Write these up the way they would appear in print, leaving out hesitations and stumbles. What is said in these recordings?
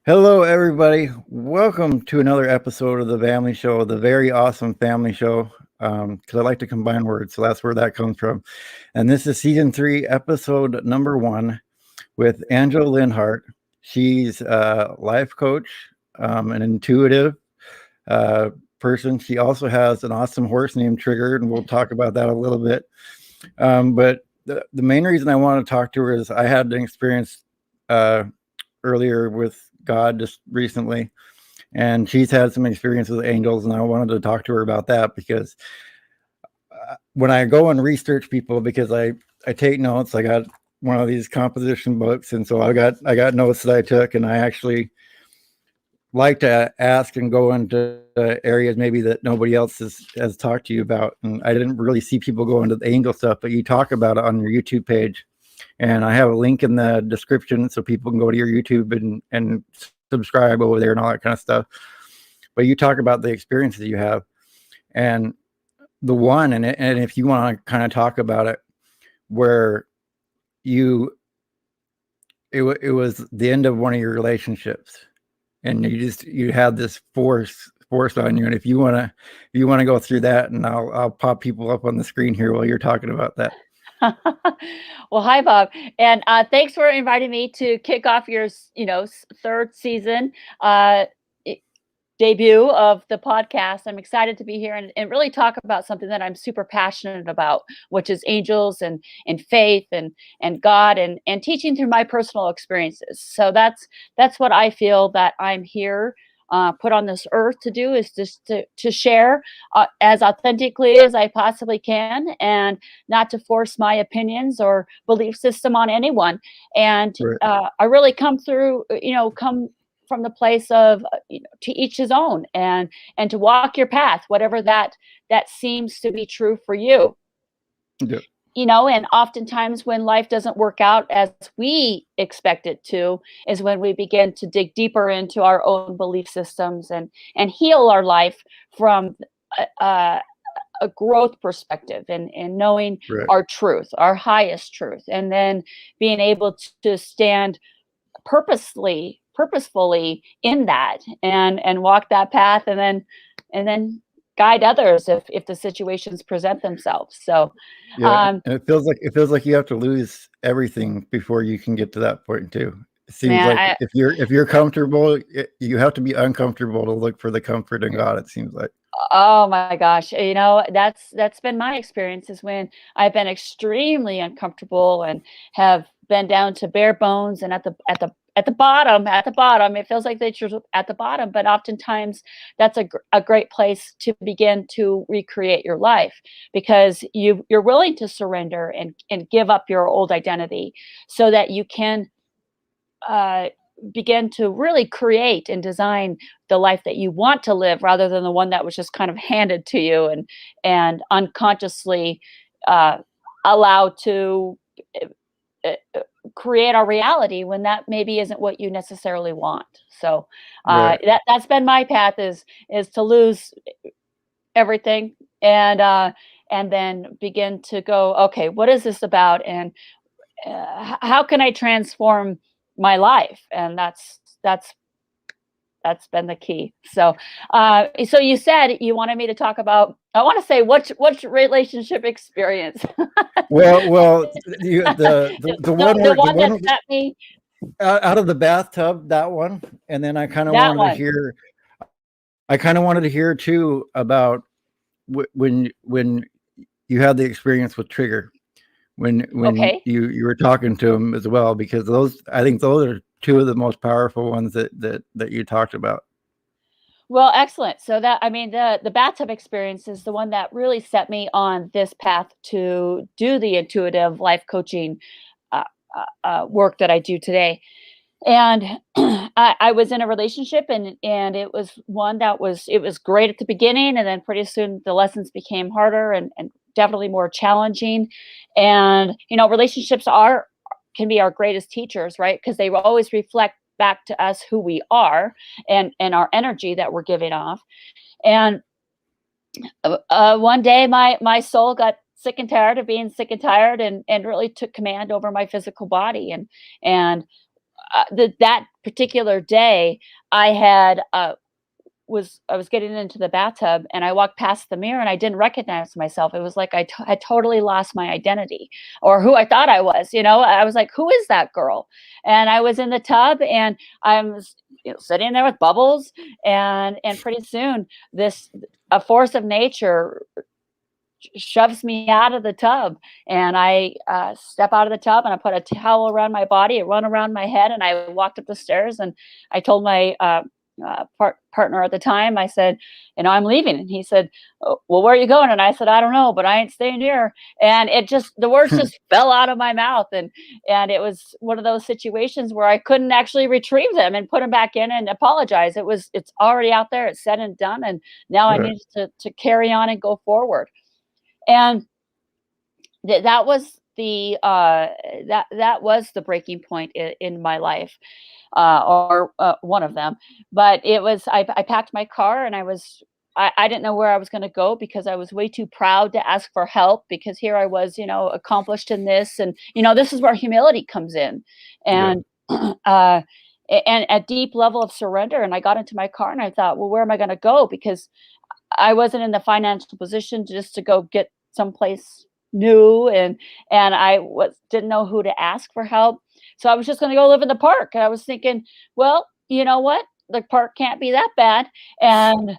Hello, everybody. Welcome to another episode of the Vamily Show, the very awesome family show. Because I like to combine words, so that's where that comes from. And this is season 3, episode number 1, with Angela Lenhardt. She's a life coach, an intuitive person. She also has an awesome horse named Trigger, and we'll talk about that a little bit. But the main reason I want to talk to her is I had an experience earlier with God just recently, and she's had some experience with angels, and I wanted to talk to her about that because when I go and research people, because I take notes, I got one of these composition books, and so I got notes that I took, and I actually like to ask and go into areas maybe that nobody else has talked to you about. And I didn't really see people go into the angel stuff, but you talk about it on your YouTube page. And I have a link in the description so people can go to your YouTube and subscribe over there and all that kind of stuff. But you talk about the experiences you have. And the one, and if you want to kind of talk about it, where it was the end of one of your relationships, and you had this force on you. And if you want to go through that, and I'll pop people up on the screen here while you're talking about that. Well, hi, Bob, and thanks for inviting me to kick off your, third season debut of the podcast. I'm excited to be here and really talk about something that I'm super passionate about, which is angels and faith and God and teaching through my personal experiences. So that's what I feel that I'm here put on this earth to do, is just to share as authentically as I possibly can, and not to force my opinions or belief system on anyone. And Right. I really come from the place of to each his own, and to walk your path, whatever that seems to be true for you. Yeah. And oftentimes when life doesn't work out as we expect it to, is when we begin to dig deeper into our own belief systems and heal our life from a, a growth perspective, and knowing Right. our truth, our highest truth, and then being able to stand purposefully in that, and walk that path, and then guide others if the situations present themselves. So Yeah, and it feels like you have to lose everything before you can get to that point too. It seems man, like if you're comfortable, you have to be uncomfortable to look for the comfort in God, it seems like. oh my gosh, that's been my experience, is when I've been extremely uncomfortable and have been down to bare bones and at the bottom. It feels like that you're at the bottom, but oftentimes that's a great place to begin to recreate your life, because you're willing to surrender and give up your old identity so that you can uh, begin to really create and design the life that you want to live, rather than the one that was just kind of handed to you and unconsciously uh, allowed to uh, uh, create our reality, when that maybe isn't what you necessarily want. So Right. that's been my path, is to lose everything, and then begin to go, okay, what is this about, and how can I transform my life? And that's been the key. So you said you wanted me to talk about. I want to say which relationship experience. Well, the one The where the one that one set me. out of the bathtub, that one, and then I kind of That wanted to one. hear. I kind of wanted to hear too about when you had the experience with Trigger, when Okay. you were talking to him as well, because I think those are two of the most powerful ones that you talked about. Well, excellent. So that, I mean, the bathtub experience is the one that really set me on this path to do the intuitive life coaching uh, work that I do today. And I was in a relationship, and it was one that was great at the beginning, and then pretty soon the lessons became harder and definitely more challenging. And relationships can be our greatest teachers, right? Because they will always reflect back to us who we are, and our energy that we're giving off. And one day my soul got sick and tired of being sick and tired, and really took command over my physical body, and that particular day, I had I was getting into the bathtub, and I walked past the mirror and I didn't recognize myself. It was like I totally lost my identity, or who I thought I was. I was like, who is that girl? And I was in the tub, and I was, sitting there with bubbles, and pretty soon this a force of nature shoves me out of the tub, and I step out of the tub, and I put a towel around my body, I run around my head, and I walked up the stairs, and I told my partner at the time, I said, I'm leaving. And he said, oh, well, where are you going? And I said, I don't know, but I ain't staying here. And the words just fell out of my mouth. And it was one of those situations where I couldn't actually retrieve them and put them back in and apologize. It's already out there. It's said and done. And now I need to carry on and go forward. And that was that was the breaking point in my life, or one of them. But it was I packed my car, and I didn't know where I was going to go, because I was way too proud to ask for help, because here I was, accomplished in this, and this is where humility comes in, and and a deep level of surrender. And I got into my car, and I thought, well, where am I going to go? Because I wasn't in the financial position just to go get someplace new, and I didn't know who to ask for help. So I was just going to go live in the park. And I was thinking, well, you know what? The park can't be that bad. And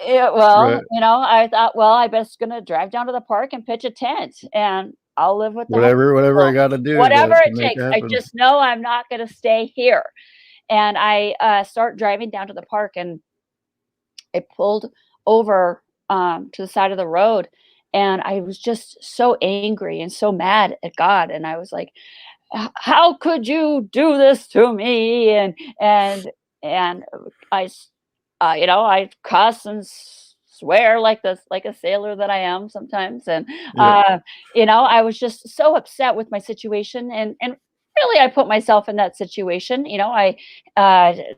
I thought, well, I best going to drive down to the park and pitch a tent, and I'll live with whatever I got to do, whatever to it takes. I just know I'm not going to stay here. And I start driving down to the park, and I pulled over to the side of the road, and I was just so angry and so mad at God. And I was like, how could you do this to me? And I I cuss and swear like a sailor that I am sometimes. And I was just so upset with my situation, and really I put myself in that situation. I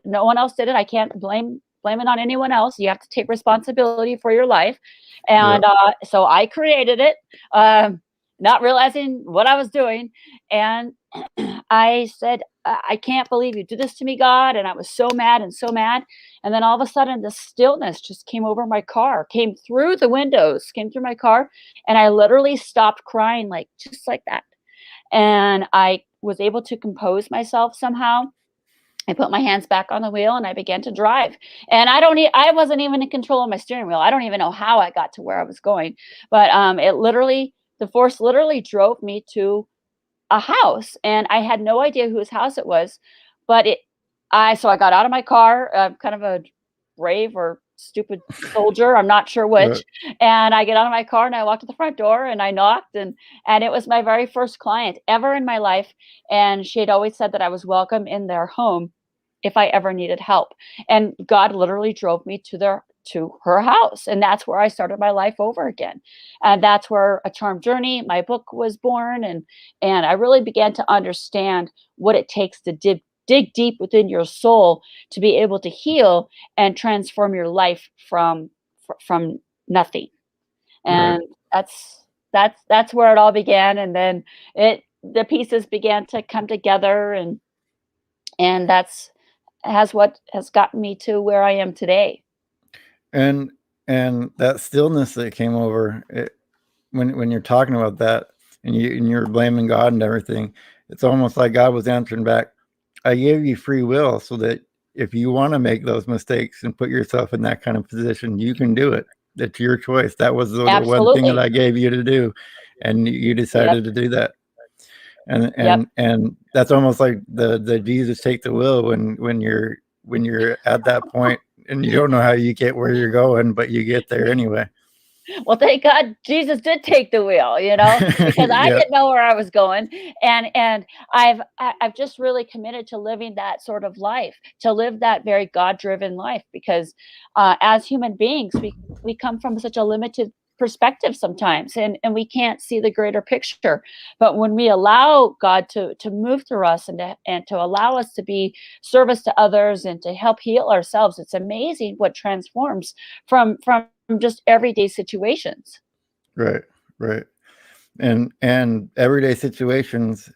no one else did it. I can't blame it on anyone else. You have to take responsibility for your life. And so I created it, not realizing what I was doing. And I said, I can't believe you did this to me, God. And I was so mad and so mad. And then all of a sudden, the stillness just came over my car, came through the windows, came through my car. And I literally stopped crying, just like that. And I was able to compose myself somehow. I put my hands back on the wheel, and I began to drive. And I wasn't even in control of my steering wheel. I don't even know how I got to where I was going. But the force literally drove me to a house, and I had no idea whose house it was. But so I got out of my car, kind of a brave or stupid soldier, I'm not sure which. And I get out of my car, and I walked to the front door, and I knocked, and it was my very first client ever in my life. And she had always said that I was welcome in their home if I ever needed help. And God literally drove me to her house. And that's where I started my life over again. And that's where A Charmed Journey, my book, was born. And I really began to understand what it takes to dig deep within your soul to be able to heal and transform your life from nothing. And that's where it all began. And then the pieces began to come together, and that's what has gotten me to where I am today. And that stillness that came over when you're talking about that, and you're blaming God and everything, it's almost like God was answering back, I gave you free will so that if you want to make those mistakes and put yourself in that kind of position, you can do it. It's your choice. That was the one thing that I gave you to do, and you decided to do that. And that's almost like the Jesus take the wheel when you're at that point and you don't know how you get where you're going, but you get there anyway. Well, thank God Jesus did take the wheel, because I didn't know where I was going. And I've just really committed to living that sort of life, to live that very God-driven life, because as human beings, we come from such a limited perspective sometimes, and we can't see the greater picture. But when we allow God to move through us, and to allow us to be service to others and to help heal ourselves, it's amazing what transforms from just everyday situations. Right. And everyday situations,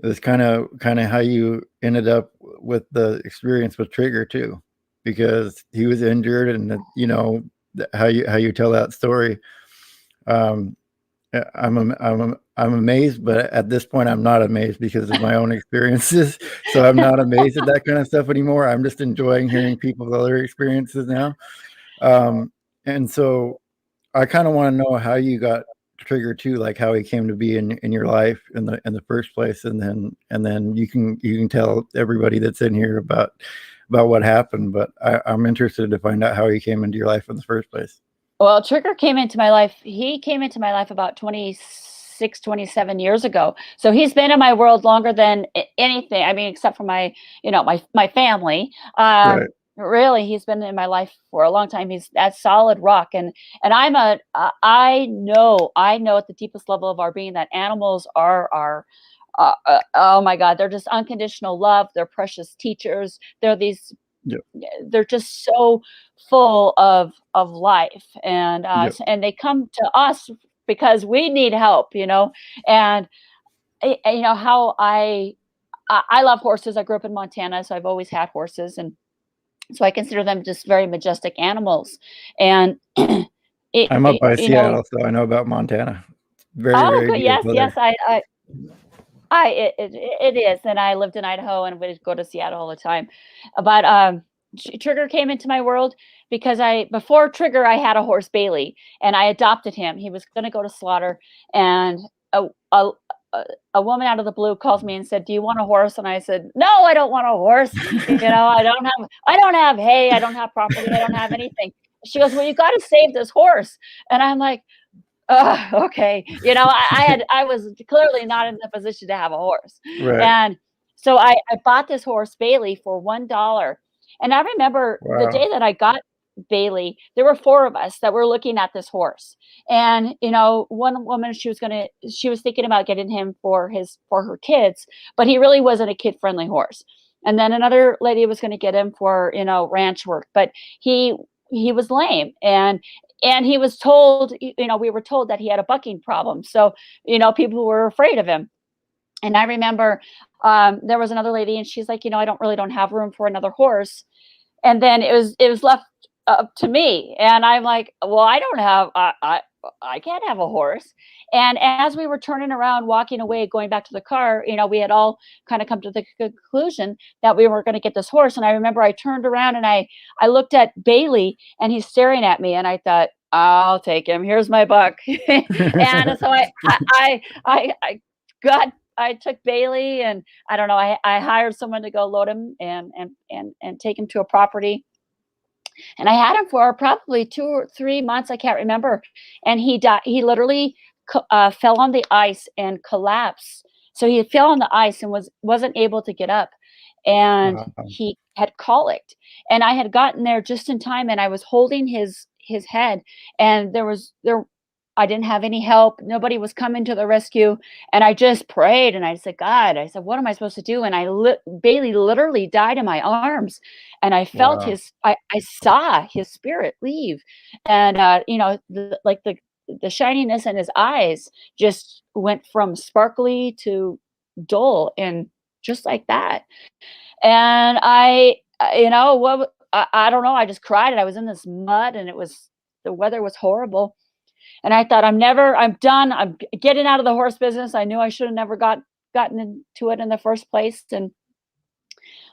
It was kind of how you ended up with the experience with Trigger too, because he was injured, and how you tell that story. Um, I'm amazed, but at this point, I'm not amazed because of my own experiences. So I'm not amazed at that kind of stuff anymore. I'm just enjoying hearing people's other experiences now. And so I kind of want to know how you got Trigger too, like how he came to be in your life in the first place, and then you can tell everybody that's in here about what happened. But I'm interested to find out how he came into your life in the first place. Well, Trigger came into my life. He came into my life about 26, 27 years ago. So he's been in my world longer than anything. I mean, except for my family. Right. Really, he's been in my life for a long time. He's that solid rock. And I know at the deepest level of our being that animals are oh my God, they're just unconditional love. They're precious teachers. Yep. They're just so full of life, Yep. and they come to us because we need help, and how I love horses. I grew up in Montana, so I've always had horses, and so I consider them just very majestic animals. And I'm up by you know Seattle, so I know about Montana. Very, oh very good, yes, beautiful yes, there. it is, and I lived in Idaho and would go to Seattle all the time. But Trigger came into my world because before Trigger I had a horse, Bailey, and I adopted him. He was going to go to slaughter, and a, a a woman out of the blue calls me and said, "Do you want a horse?" And I said, "No, I don't want a horse. I don't have hay, I don't have property, I don't have anything." She goes, "Well, you got to save this horse," and I'm like, okay. I was clearly not in the position to have a horse. Right. And so I bought this horse, Bailey, for $1. And I remember the Wow. day that I got Bailey, there were four of us that were looking at this horse. And, one woman, she was thinking about getting him for her kids, but he really wasn't a kid friendly horse. And then another lady was going to get him for, ranch work, but he was lame, and he was told, we were told that he had a bucking problem. So, people were afraid of him. And I remember there was another lady, and she's like, I don't have room for another horse. And then it was left up to me, and I'm like, well, I can't have a horse. And as we were turning around, walking away, going back to the car, we had all kind of come to the conclusion that we were going to get this horse. And I remember I turned around and I looked at Bailey, and he's staring at me, and I thought, I'll take him. Here's my buck. And so got I took Bailey, and I don't know, I hired someone to go load him and take him to a property. And I had him for probably 2 or 3 months, I can't remember. And he died. He literally fell on the ice and collapsed. So he fell on the ice and wasn't able to get up. And Wow. he had colicked. And I had gotten there just in time, and I was holding his head, and I didn't have any help. Nobody was coming to the rescue. And I just prayed, and I said, God, I said, what am I supposed to do? And Bailey literally died in my arms, and I felt Wow. I saw his spirit leave. And, the shininess in his eyes just went from sparkly to dull, and just like that. And I don't know. I just cried, and I was in this mud, and the weather was horrible. And I thought, I'm done. I'm getting out of the horse business. I knew I should have never gotten into it in the first place. And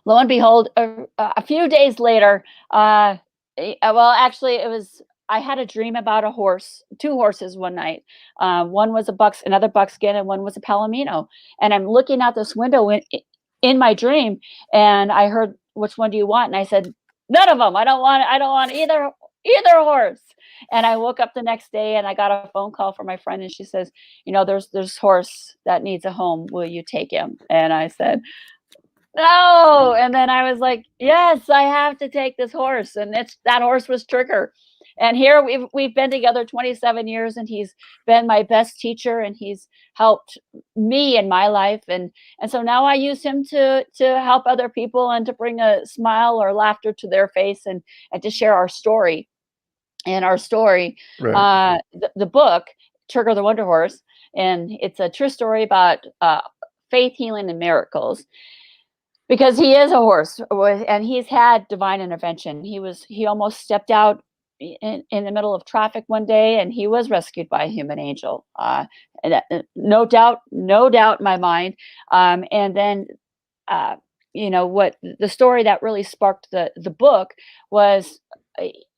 lo and behold, a few days later, well, actually, I had a dream about two horses one night. One was another buckskin, and one was a palomino. And I'm looking out this window in my dream, and I heard, "Which one do you want?" And I said, "None of them. I don't want either horse." And I woke up the next day, and I got a phone call from my friend, and she says, "There's horse that needs a home. Will you take him?" And I said, "No." And then I was like, "Yes, I have to take this horse." And that horse was Trigger. And here we've been together 27 years, and he's been my best teacher, and he's helped me in my life. And so now I use him to help other people, and to bring a smile or laughter to their face, and to share our story. And our story, Right. the book, Trigger the Wonder Horse, and it's a true story about faith, healing, and miracles, because he is a horse, and he's had divine intervention. He almost stepped out in the middle of traffic one day, and he was rescued by a human angel. No doubt, no doubt in my mind. And then, uh, what the story that really sparked the book was,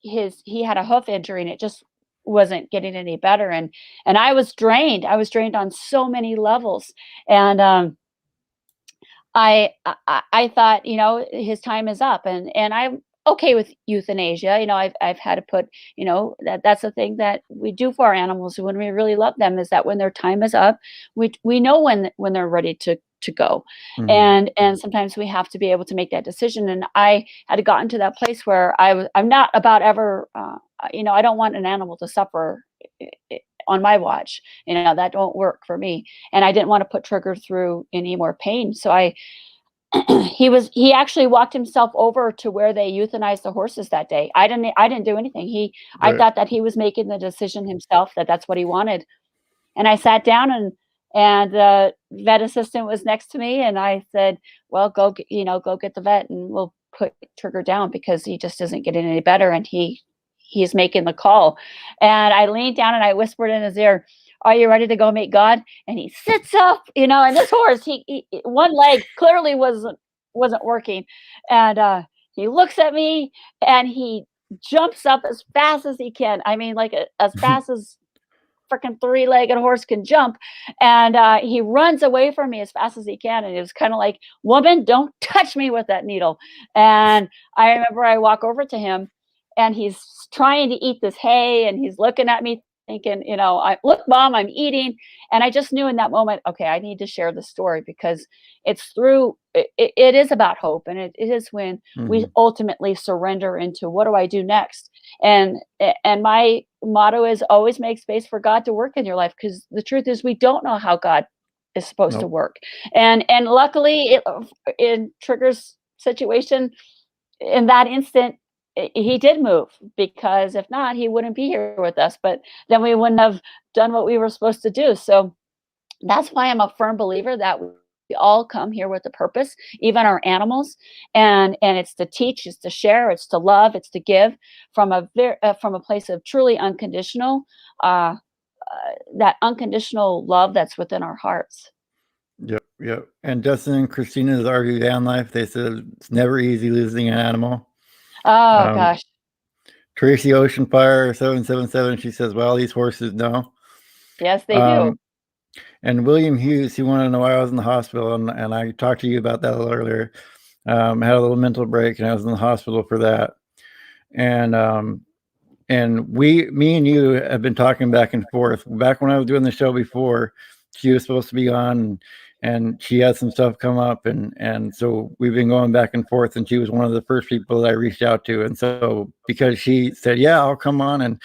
he had a hoof injury, and it just wasn't getting any better, and I was drained. I was drained on so many levels, and I thought, his time is up, and I'm okay with euthanasia. I've had to put, that's the thing that we do for our animals when we really love them, is that when their time is up, we know when they're ready to go. And sometimes we have to be able to make that decision. And I had gotten to that place where I'm not about ever, I don't want an animal to suffer on my watch. That won't work for me. And I didn't want to put Trigger through any more pain. So he actually walked himself over to where they euthanized the horses that day. I didn't do anything. I Right. thought that he was making the decision himself, that that's what he wanted. And I sat down, and the vet assistant was next to me, and I said, "Well, go get the vet, and we'll put Trigger down, because he just isn't getting any better, and he's making the call." And I leaned down and I whispered in his ear, "Are you ready to go meet God?" And he sits up, and this horse, he one leg clearly wasn't working, and he looks at me, and he jumps up as fast as he can. I mean, like, as fast as freaking three-legged horse can jump, and he runs away from me as fast as he can, and it was kind of like, "Woman, don't touch me with that needle." And I remember I walk over to him, and he's trying to eat this hay, and he's looking at me thinking, "Look, Mom, I'm eating." And I just knew in that moment, okay, I need to share the story, because it is about hope, and it is when we ultimately surrender into, what do I do next? And my motto is, always make space for God to work in your life, because the truth is, we don't know how God is supposed to Nope. work. And luckily, in Trigger's situation, in that instant, he did move, because if not, he wouldn't be here with us. But then we wouldn't have done what we were supposed to do. So that's why I'm a firm believer that we all come here with a purpose, even our animals, and it's to teach, it's to share, it's to love, it's to give from a place of truly unconditional, uh, that unconditional love that's within our hearts. Yep, yep. And Justin and Christina's RV van life, they said it's never easy losing an animal. Oh Um, gosh, Tracy Ocean Fire 777, she says, "Well, these horses know." yes, they do. Um, and William Hughes, he wanted to know why I was in the hospital, and I talked to you about that a little earlier. I had a little mental break, and I was in the hospital for that. And me and you have been talking back and forth. Back when I was doing the show before, she was supposed to be on, and she had some stuff come up, and so we've been going back and forth. And she was one of the first people that I reached out to. And so because she said, "Yeah, I'll come on,"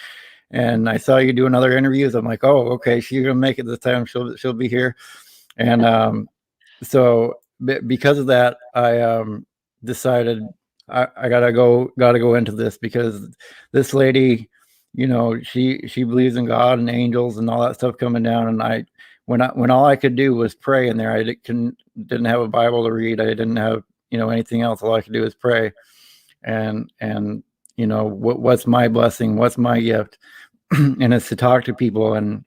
and I saw you do another interviews, I'm like, "Oh, okay, she's gonna make it this time. She'll be here." And so because of that, I decided I gotta go into this, because this lady, she believes in God and angels and all that stuff coming down. And when all I could do was pray in there, didn't have a Bible to read. I didn't have anything else. All I could do was pray. And what's my blessing? What's my gift? And it's to talk to people and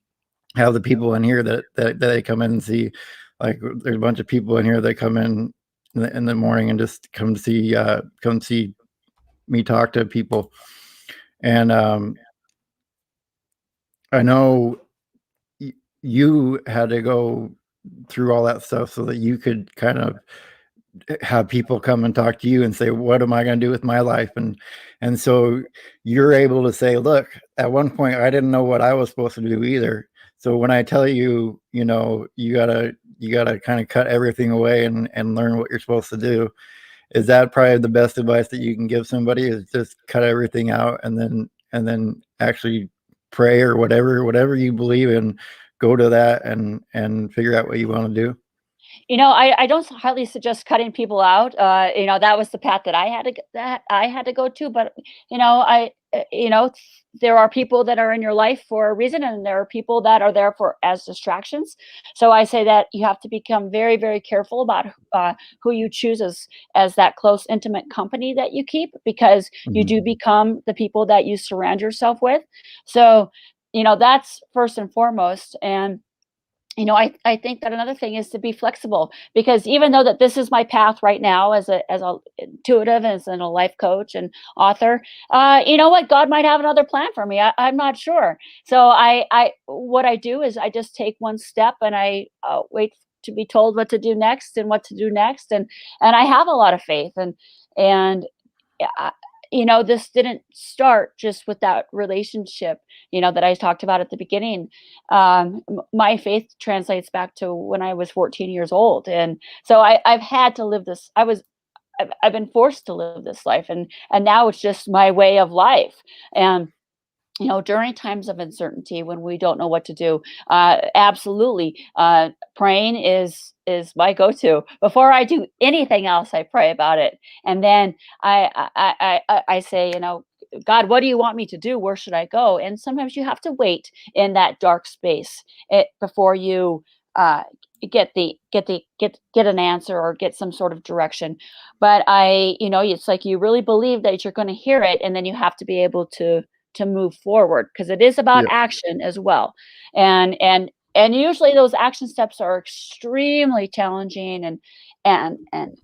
have the people in here that they come in and see. Like, there's a bunch of people in here that come in the morning and just come see me talk to people. And I know you had to go through all that stuff so that you could kind of have people come and talk to you and say, "What am I going to do with my life?" And so you're able to say, "Look, at one point I didn't know what I was supposed to do either. So when I tell you, you gotta kind of cut everything away and learn what you're supposed to do." Is that probably the best advice that you can give somebody, is just cut everything out and then actually pray, or whatever you believe in, go to that and figure out what you want to do? I don't highly suggest cutting people out. That was the path that I had to go to. But there are people that are in your life for a reason, and there are people that are there for as distractions. So I say that you have to become very, very careful about who you choose as that close, intimate company that you keep, because you Mhm. do become the people that you surround yourself with. So that's first and foremost. And I think that another thing is to be flexible, because even though that this is my path right now as a intuitive, as a life coach and author, you know what, God might have another plan for me. I'm not sure. So I what I do is I just take one step, and I wait to be told what to do next and what to do next, and I have a lot of faith, and uh, this didn't start just with that relationship, that I talked about at the beginning. My faith translates back to when I was 14 years old. And so I've had to live this. I've been forced to live this life, and now it's just my way of life. And during times of uncertainty when we don't know what to do, absolutely, praying is my go-to. Before I do anything else, I pray about it, and then I say, God, what do you want me to do? Where should I go? And sometimes you have to wait in that dark space before you uh, get an answer or get some sort of direction. But it's like you really believe that you're going to hear it, and then you have to be able to move forward, because it is about Yeah. action as well. And usually those action steps are extremely challenging and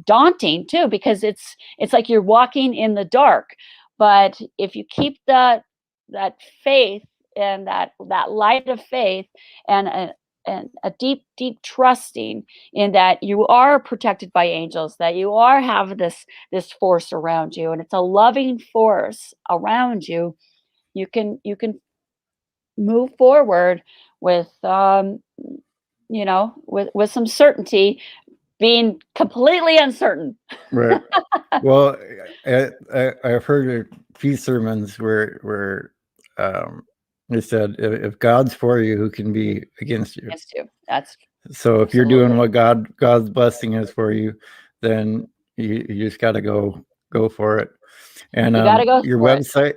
daunting too, because it's like you're walking in the dark. But if you keep that faith, and that light of faith, and a deep, deep trusting in that you are protected by angels, that you are have this force around you, and it's a loving force around you, you can move forward with with some certainty, being completely uncertain. Right. Well, I've heard a few sermons where um, they said, if God's for you, who can be against you? Against you. That's So if you're doing absolutely. what God's blessing is for you, then you just got to go for it. And You got to go for it.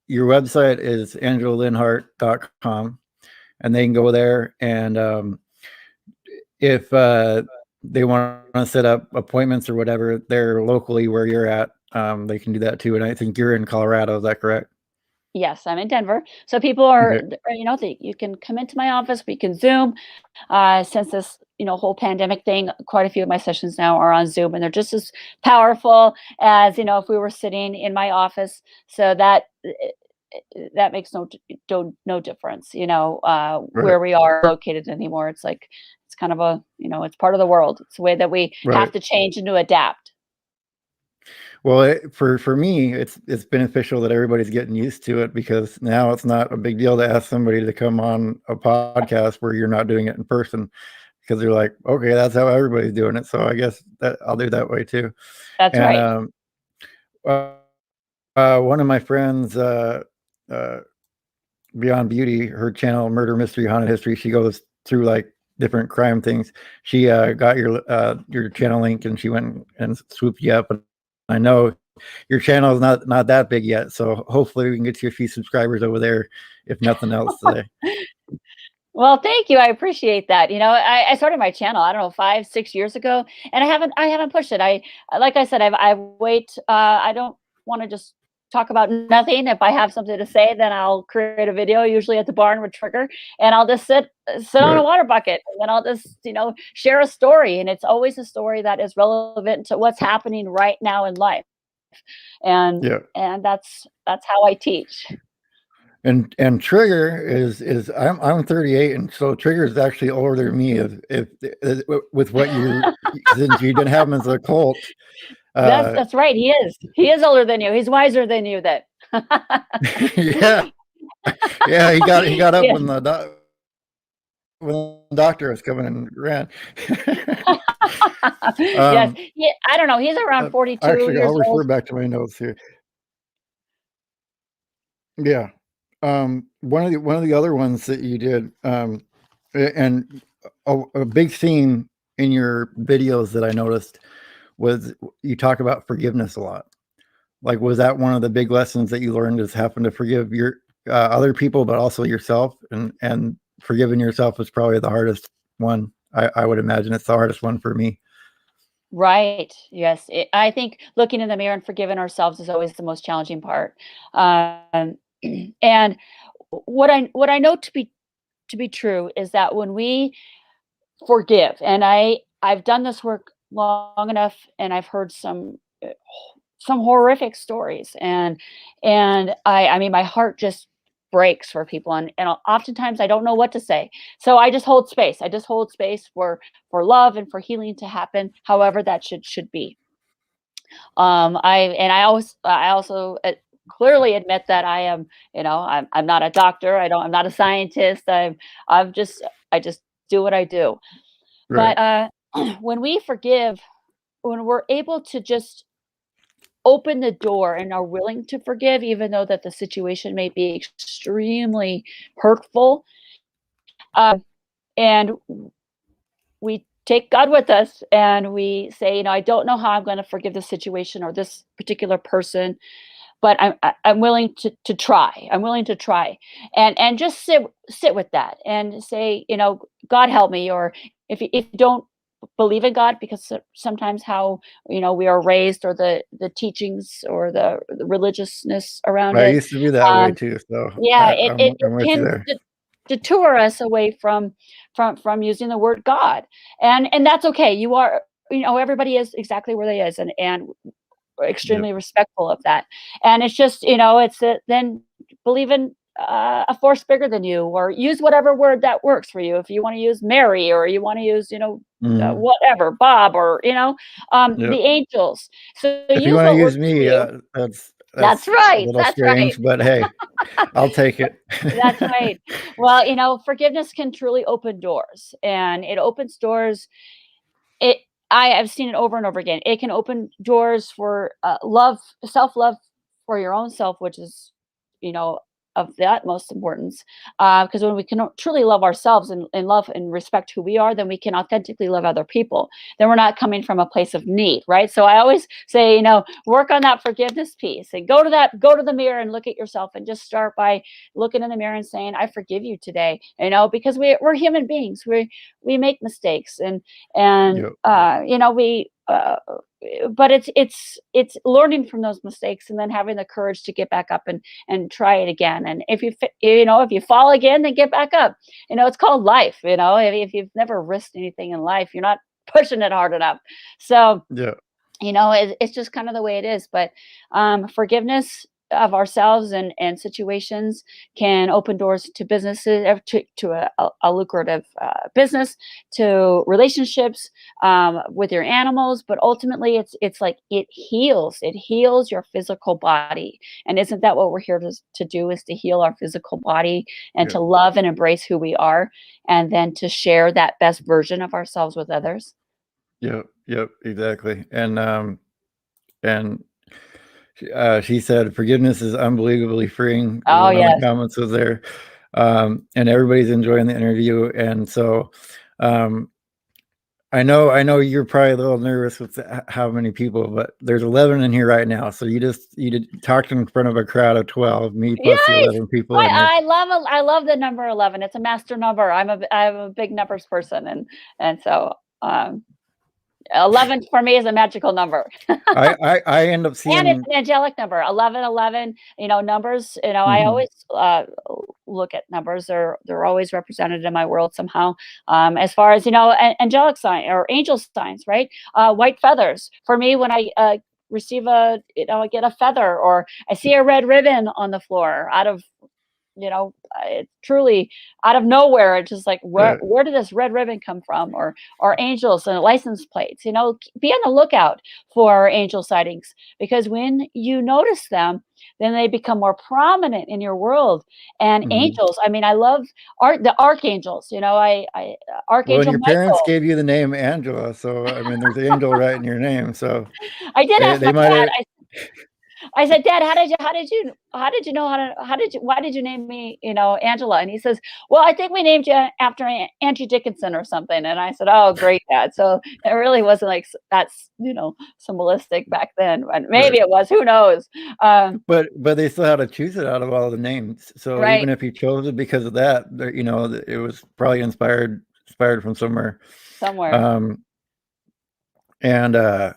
your website is angelalenhardt.com, and they can go there, and if they want to set up appointments or whatever there locally where you're at, they can do that too. And I think you're in Colorado. Is that correct? Yes, I'm in Denver. So people are, Okay. you can come into my office. We can Zoom. Since this, whole pandemic thing, quite a few of my sessions now are on Zoom, and they're just as powerful as, if we were sitting in my office. So that makes no difference, Right. where we are located anymore. It's like it's kind of it's part of the world. It's the way that we have Right. to change and to adapt. Well, for me, it's beneficial that everybody's getting used to it, because now it's not a big deal to ask somebody to come on a podcast where you're not doing it in person, because they're like, okay, that's how everybody's doing it. So I guess that I'll do that way too. That's And right. uh, one of my friends, uh, Beyond Beauty, her channel, Murder Mystery Haunted History, she goes through like different crime things. She got your channel link, and she went and swooped you up. And I know your channel is not that big yet, so hopefully we can get you a few subscribers over there, if nothing else today. Well, thank you. I appreciate that. I started my channel, I don't know, 5, 6 years ago, and I haven't pushed it. Like I said, I wait. I don't want to just talk about nothing. If I have something to say, then I'll create a video, usually at the barn with Trigger, and I'll just sit on a Right. water bucket, and then I'll just, share a story. And it's always a story that is relevant to what's happening right now in life. And Yeah. and that's how I teach. And Trigger is I'm 38, and so Trigger is actually older than me. If with what you, since you didn't have him as a cult, That's uh, that's right, he is. He is older than you. He's wiser than you then. yeah, yeah, he got up Yeah. when when the doctor was coming and ran. Yes. um, I don't know, he's around 42 Actually, I'll years refer old. back to my notes here. Yeah. One of the other ones that you did, and a big theme in your videos that I noticed was you talk about forgiveness a lot. Like, was that one of the big lessons that you learned, is having to forgive your other people, but also yourself, and forgiving yourself is probably the hardest one. I would imagine it's the hardest one for me. Right. Yes. I think looking in the mirror and forgiving ourselves is always the most challenging part. Um, and what I know to be true is that when we forgive, and I've done this work long enough, and I've heard some horrific stories, and I mean, my heart just breaks for people, and oftentimes I don't know what to say. So I just hold space. I just hold space for love and for healing to happen, however that should be. I also clearly admit that I am, I'm not a doctor. I'm not a scientist. I just do what I do. Right. But when we forgive, when we're able to just open the door and are willing to forgive, even though that the situation may be extremely hurtful, uh, and we take God with us and we say, I don't know how I'm going to forgive this situation or this particular person, but I'm willing to try. I'm willing to try, and just sit with that and say, God help me. Or if you don't believe in God, because sometimes how we are raised, or the teachings, or the religiousness around I it, used to be that way um, too, so yeah, it I'm with you can there. detour us away from using the word God, and that's okay. Everybody is exactly where they is, and Yep. extremely respectful of that. And it's just, then believe in a force bigger than you, or use whatever word that works for you. If you want to use Mary, or you want to use, Mhm. whatever, Bob, or, Yep. the angels. So If you use want to what use works for me, you. that's That's a right. little That's right. strange, but hey, I'll take it. That's right. Well, forgiveness can truly open doors, and it opens doors. It I've seen it over and over again. It can open doors for, self-love for your own self, which is, you know, of the utmost importance. Because when we can truly love ourselves, and love and respect who we are, then we can authentically love other people. Then we're not coming from a place of need, right? So I always say, work on that forgiveness piece, and go to the mirror and look at yourself, and just start by looking in the mirror and saying, I forgive you today, because we're human beings. We make mistakes, and Yep. we but it's learning from those mistakes, and then having the courage to get back up and try it again. And if you fall again, then get back up. It's called life. If you've never risked anything in life, you're not pushing it hard enough. So Yeah. it's just kind of the way it is. But forgiveness of ourselves and situations can open doors to businesses, to a lucrative business, to relationships, with your animals. But ultimately, it's like it heals your physical body. And isn't that what we're here to do, is to heal our physical body, and Yeah. to love and embrace who we are, and then to share that best version of ourselves with others? Yep. Yep. Exactly. And she said forgiveness is unbelievably freeing. Oh, One of the yes. comments was there, and everybody's enjoying the interview. And so, um, I know you're probably a little nervous with how many people, but there's 11 in here right now. So you did talked in front of a crowd of 12, me plus the Yes! 11 people in here. I love the number 11. It's a master number. I'm a big numbers person, and so, 11 for me is a magical number. I end up And it's seeing. an angelic number. 1111, numbers, I Mhm, always, look at numbers. They're always represented in my world somehow. As far as, angelic sign or angel signs, right? White feathers. For me, when I, receive I get a feather, or I see a red ribbon on the floor, out of, it's truly out of nowhere. It's just like, where right. where did this red ribbon come from? Or angels and license plates. Be on the lookout for angel sightings, because when you notice them, then they become more prominent in your world. And Mhm. angels, I mean, I love the archangels. Well, and Archangel your parents Michael. gave you the name Angela, so I mean, there's angel right in your name. So I did they ask they my might have. dad. I said, Dad, why did you name me, Angela? And he says, well, I think we named you after Angie Dickinson or something. And I said, oh, great, Dad. So it really wasn't like that's, symbolistic back then, but maybe Right. it was, who knows? But they still had to choose it out of all the names. So Right. even if he chose it because of that, it was probably inspired from somewhere. Somewhere. And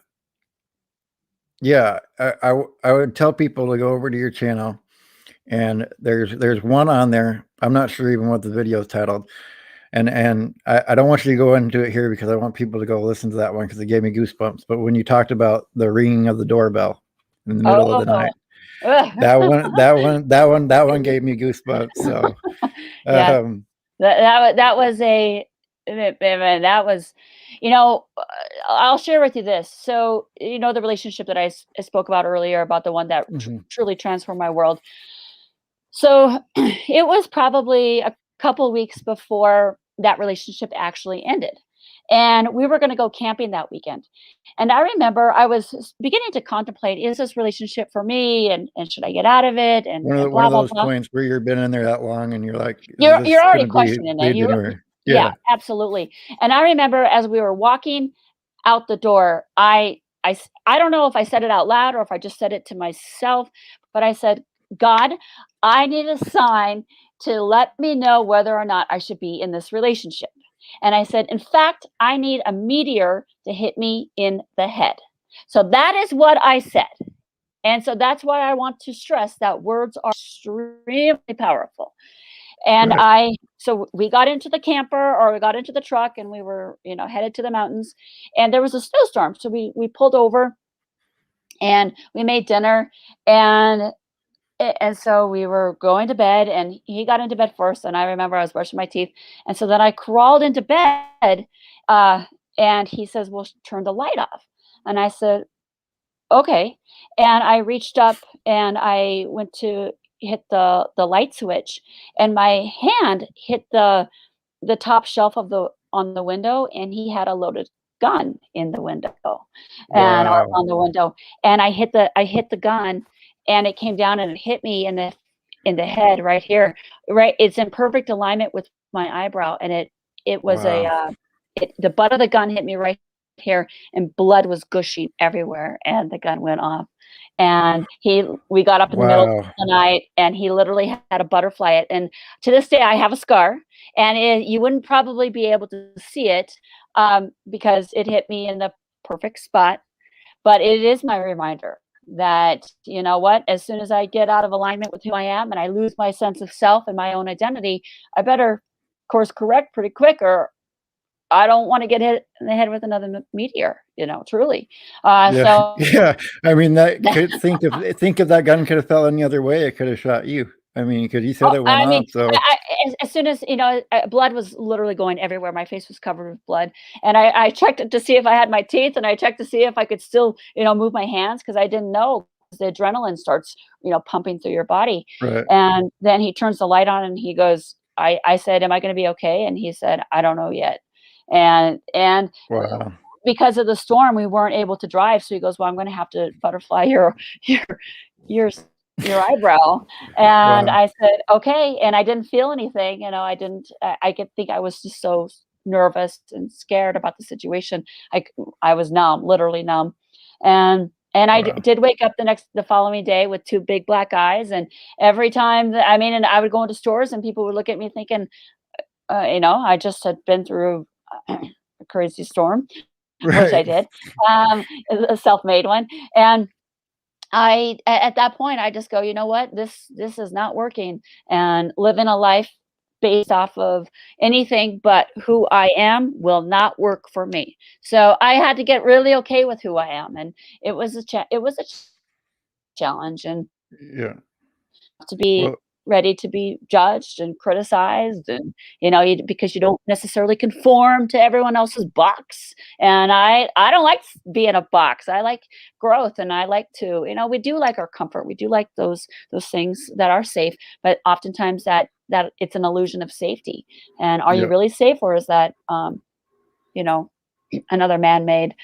yeah, I would tell people to go over to your channel, and there's one on there. I'm not sure even what the video is titled, and I don't want you to go into it here because I want people to go listen to that one because it gave me goosebumps. But when you talked about the ringing of the doorbell in the middle of the night, Ugh. that one gave me goosebumps. So Yeah, um, that was that was, I'll share with you this. So, the relationship that I spoke about earlier, about the one that mhm. truly transformed my world. So it was probably a couple weeks before that relationship actually ended. And we were going to go camping that weekend. And I remember I was beginning to contemplate, is this relationship for me? And should I get out of it? And, and One blah, of blah, those blah. points where you've been in there that long and you're like, is You're this already gonna be questioning it. leading anywhere? Yeah, Yeah. absolutely. And I remember as we were walking out the door, I don't know if I said it out loud or if I just said it to myself, but I said, God, I need a sign to let me know whether or not I should be in this relationship. And I said, in fact, I need a meteor to hit me in the head. So that is what I said. And so that's why I want to stress that words are extremely powerful. And Right. so we got into the camper, or we got into the truck, and we were, headed to the mountains, and there was a snowstorm. So we pulled over and we made dinner, and so we were going to bed, and he got into bed first. And I remember I was brushing my teeth. And so then I crawled into bed, uh, and he says, well, turn the light off. And I said, okay. And I reached up and I went to hit the light switch, and my hand hit the top shelf of the on the window, and he had a loaded gun in the window, and or Wow. on the window. And I hit the gun, and it came down and it hit me in the head right here. Right, it's in perfect alignment with my eyebrow, and it was Wow. the butt of the gun hit me right here, and blood was gushing everywhere, and the gun went off. And we got up in the middle of Wow. the night, and he literally had a butterfly, and to this day I have a scar, and you wouldn't probably be able to see it, because it hit me in the perfect spot. But it is my reminder that, you know what, as soon as I get out of alignment with who I am and I lose my sense of self and my own identity, I better course correct pretty quick, or I don't want to get hit in the head with another meteor, truly. Yeah. So Yeah. I mean, that could think if that gun could have fell any other way, it could have shot you. I mean, because you said oh, it went I mean, off. So as soon as, blood was literally going everywhere. My face was covered with blood, and I checked it to see if I had my teeth, and I checked to see if I could still, move my hands, because I didn't know. 'Cause the adrenaline starts, pumping through your body. right. And then he turns the light on, and he goes, I said, "Am I going to be okay?" And he said, "I don't know yet." And Wow. because of the storm, we weren't able to drive. So he goes, "Well, I'm going to have to butterfly your your your eyebrow." And Wow. I said, "Okay." And I didn't feel anything. I didn't. I could think I was just so nervous and scared about the situation. I was numb, literally numb. And Wow. did wake up the following day with two big black eyes. And every time and I would go into stores, and people would look at me thinking, I just had been through a crazy storm, which I Right. did, a self-made one. And at that point, I just go, you know what, this is not working, and living a life based off of anything but who I am will not work for me. So I had to get really okay with who I am, and it was a challenge, and Yeah. to be Well, ready to be judged and criticized, and because you don't necessarily conform to everyone else's box. And I don't like being a box. I like growth, and I like to, we do like our comfort, we do like those things that are safe, but oftentimes that it's an illusion of safety. And are you yeah. really safe, or is that you know another man-made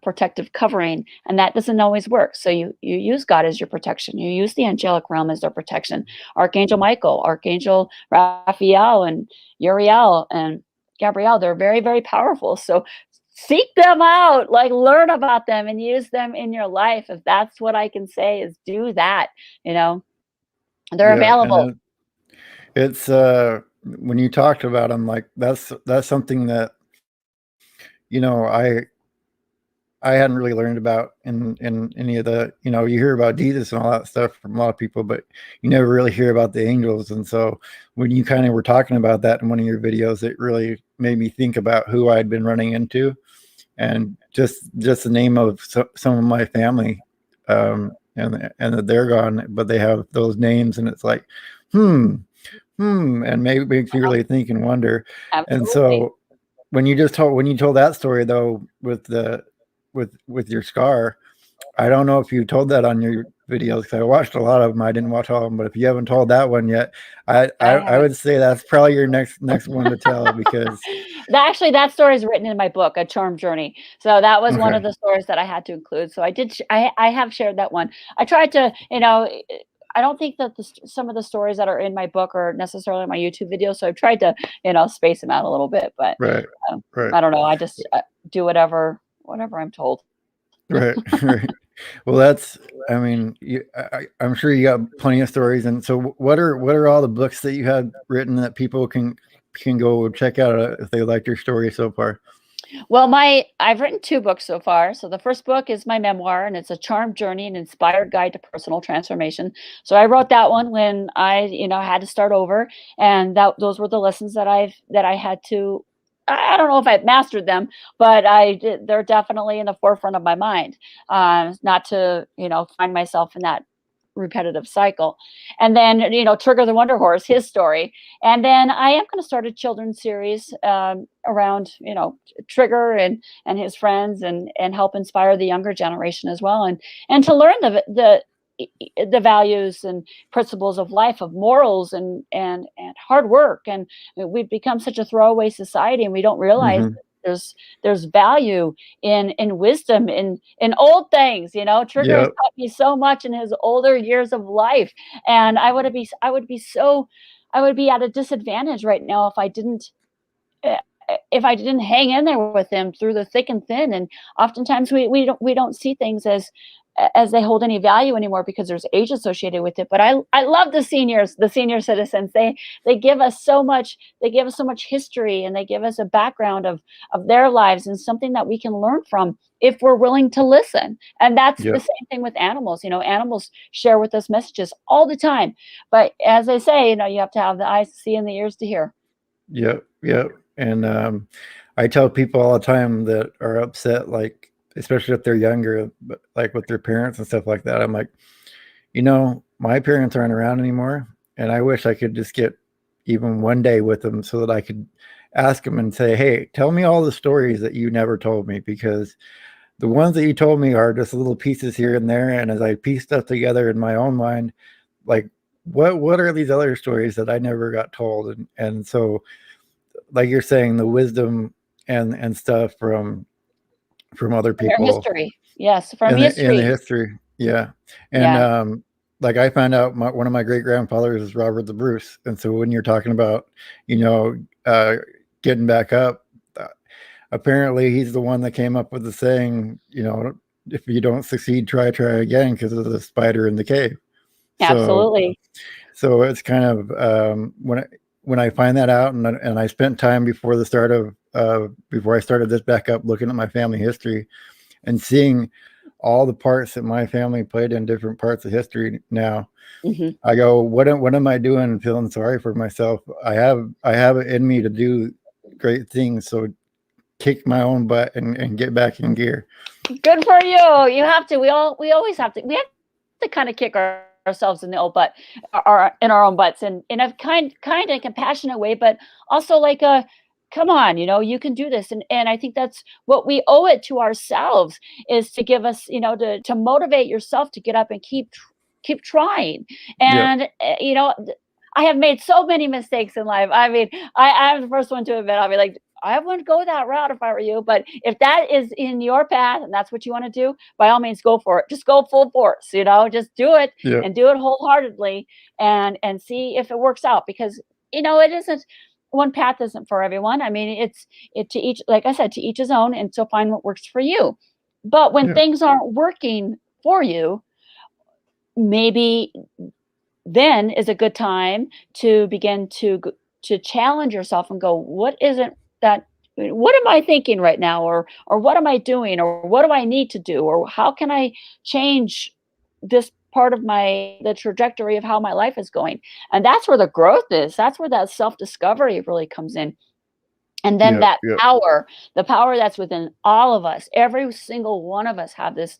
protective covering, and that doesn't always work. So you use God as your protection. You use the angelic realm as their protection. Archangel Michael, Archangel Raphael, and Uriel and Gabrielle, they're very, very powerful. So seek them out, like learn about them and use them in your life. If that's what I can say, is do that. You know, they're Yeah, available. and it's when you talked about them, like that's something that you know I hadn't really learned about in any of the, you know, you hear about Jesus and all that stuff from a lot of people, but you never really hear about the angels. And so when you kind of were talking about that in one of your videos, it really made me think about who I'd been running into, and just the name of some of my family, and that they're gone, but they have those names, and it's like, hmm, and maybe makes you really think and wonder. And Absolutely. so when you told that story though with the with your scar, I don't know if you told that on your videos, because I watched a lot of them. I didn't watch all of them, but if you haven't told that one yet, I I haven't. would say that's probably your next one to tell, because Actually, that story is written in my book, A Charm Journey. So that was one okay, of the stories that I had to include. So I did. I have shared that one. I tried to, I don't think that some of the stories that are in my book are necessarily in my YouTube videos. So I've tried to, space them out a little bit. But right, right, I don't know. I just do whatever I'm told. right, right. Well, that's, I mean, I'm sure you got plenty of stories. And so, what are all the books that you had written that people can go check out if they liked your story so far? Well, I've written 2 books so far. So the first book is my memoir, and it's a charm journey, an inspired guide to personal transformation. So I wrote that one when I, had to start over, and those were the lessons that I had to. I don't know if I've mastered them, but they're definitely in the forefront of my mind. Not to, find myself in that repetitive cycle. And then, Trigger the Wonder Horse, his story. And then I am going to start a children's series around, Trigger and his friends, and help inspire the younger generation as well, and to learn the values and principles of life, of morals, and hard work. And we've become such a throwaway society, and we don't realize Hmm. there's value in wisdom, in old things. Trigger has Yep. taught me so much in his older years of life, and I would be at a disadvantage right now uh, if I didn't hang in there with him through the thick and thin. And oftentimes we don't see things as they hold any value anymore, because there's age associated with it. But I love the seniors, the senior citizens. They give us so much. They give us so much history, and they give us a background of their lives, and something that we can learn from if we're willing to listen. And that's the Yep. same thing with animals. Animals share with us messages all the time. But as I say, you have to have the eyes to see and the ears to hear. Yep, yep. And I tell people all the time that are upset, like especially if they're younger, but like with their parents and stuff like that. I'm like, my parents aren't around anymore, and I wish I could just get even one day with them so that I could ask them and say, "Hey, tell me all the stories that you never told me," because the ones that you told me are just little pieces here and there. And as I piece stuff together in my own mind, like what are these other stories that I never got told? And so, like you're saying, the wisdom and stuff from other From their people history. Yes, from in the history. history. Yeah. And Yeah. like I found out one of my great grandfathers is Robert the Bruce. And so when you're talking about, you know, uh, getting back up, uh, apparently he's the one that came up with the saying, if you don't succeed, try again, because of the spider in the cave. So Absolutely. it's kind of when I find that out, and I spent time before the start of before I started this back up, looking at my family history and seeing all the parts that my family played in different parts of history. Now Mhm. I go, what am I doing? Feeling sorry for myself. I have it in me to do great things. So kick my own butt and get back in gear. Good for you. You have to. We always have to. We have to kind of kick ourselves in the old butt, or in our own butts, and in a kind of compassionate way, but also like a, come on, you can do this. And I think that's what we owe it to ourselves, is to give us, to motivate yourself to get up and keep trying. Yep. And I have made so many mistakes in life. I mean, I'm the first one to admit. I'll be like, I wouldn't go that route if I were you. But if that is in your path and that's what you want to do, by all means, go for it. Just go full force, just do it Yeah. and do it wholeheartedly and see if it works out because, it isn't one path isn't for everyone. I mean, it to each, like I said, to each his own. And so find what works for you. But when Yeah. things aren't working for you, maybe then is a good time to begin to challenge yourself and go, what am I thinking right now, or what am I doing, or what do I need to do, or how can I change this part of the trajectory of how my life is going? And that's where the growth is. That's where that self-discovery really comes in. And then Yeah. that Yeah. the power that's within all of us, every single one of us have this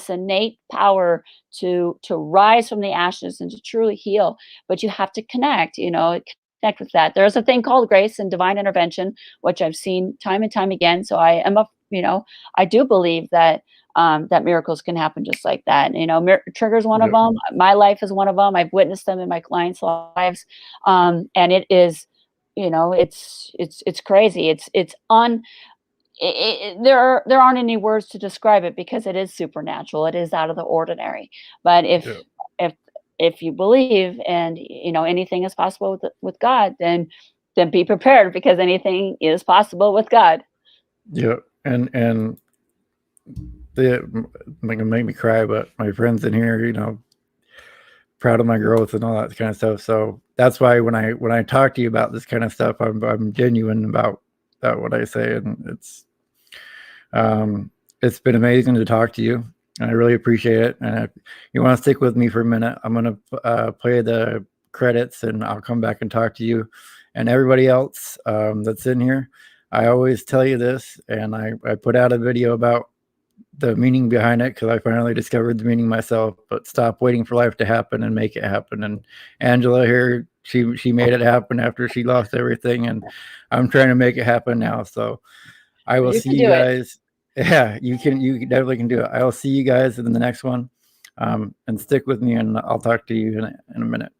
innate power to rise from the ashes and to truly heal. But you have to connect with that. There's a thing called grace and divine intervention, which I've seen time and time again. So I do believe that that miracles can happen just like that. Triggers one of Yeah. them. My life is one of them. I've witnessed them in my clients' lives, and it is it's crazy. There aren't any words to describe it because it is supernatural. It is out of the ordinary. But Yeah. if if you believe and anything is possible with God, then be prepared because anything is possible with God. Yeah. And they make me cry, but my friends in here, proud of my growth and all that kind of stuff. So that's why when I talk to you about this kind of stuff, I'm genuine about what I say, and it's been amazing to talk to you. And I really appreciate it. And if you want to stick with me for a minute, I'm going to play the credits, and I'll come back and talk to you and everybody else that's in here. I always tell you this, and I put out a video about the meaning behind it because I finally discovered the meaning myself. But stop waiting for life to happen and make it happen. And Angela here, she made it happen after she lost everything, and I'm trying to make it happen now. So I will You see can you do it. guys. Yeah, you definitely can do it. I will see you guys in the next one, and stick with me, and I'll talk to you in a minute.